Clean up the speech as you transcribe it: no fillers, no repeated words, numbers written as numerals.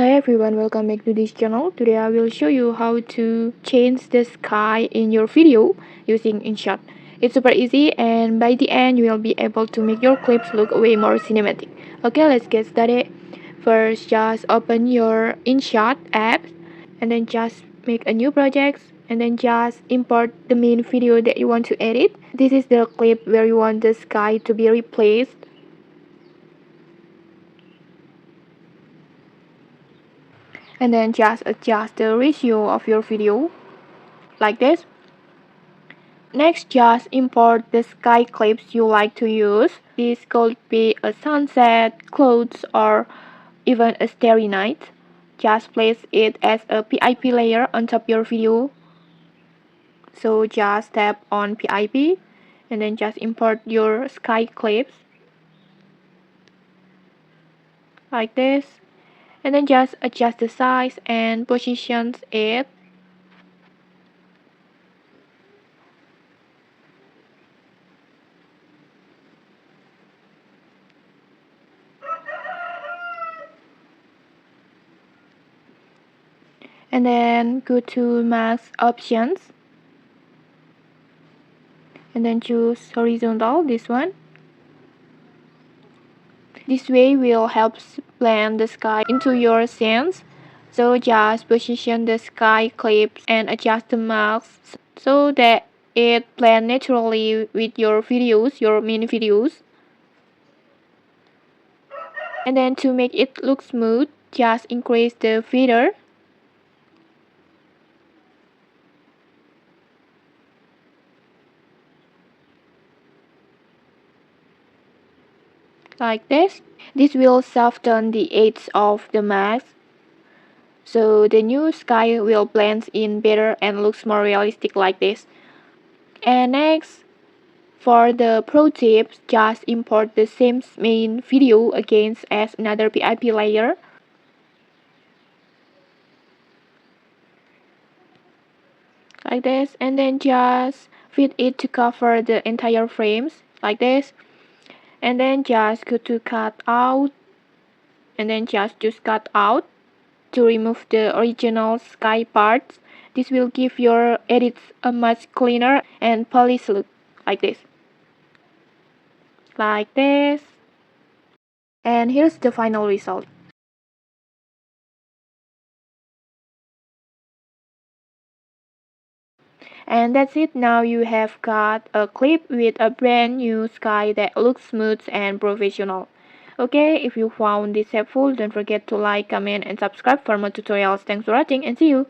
Hi everyone, welcome back to this channel. Today I will show you how to change the sky in your video using InShot. It's super easy and by the end you will be able to make your clips look way more cinematic. Okay, let's get started. First, just open your InShot app and then just make a new project and then just import the main video that you want to edit. This is the clip where you want the sky to be replaced. And then just adjust the ratio of your video like this. Next, just import the sky clips you like to use. This could be a sunset, clouds, or even a starry night. Just place it as a PIP layer on top your video. So just tap on PIP and then just import your sky clips like this. And then just adjust the size and positions it. And then go to mask options and then choose horizontal, this one. This way will help blend the sky into your scenes. So just position the sky clips and adjust the masks so that it blends naturally with your videos, your main videos. And then to make it look smooth, just increase the feather. Like this. This will soften the edge of the mask. So the new sky will blend in better and looks more realistic like this. And next, for the pro tips, just import the same main video again as another PIP layer. Like this, and then just fit it to cover the entire frames like this. And then just go to cut out and then just choose cut out to remove the original sky parts. This will give your edits a much cleaner and polished look like this. Like this. And here's the final result. And that's it. Now you have got a clip with a brand new sky that looks smooth and professional. Okay, if you found this helpful, don't forget to like, comment, and subscribe for more tutorials. Thanks for watching and see you!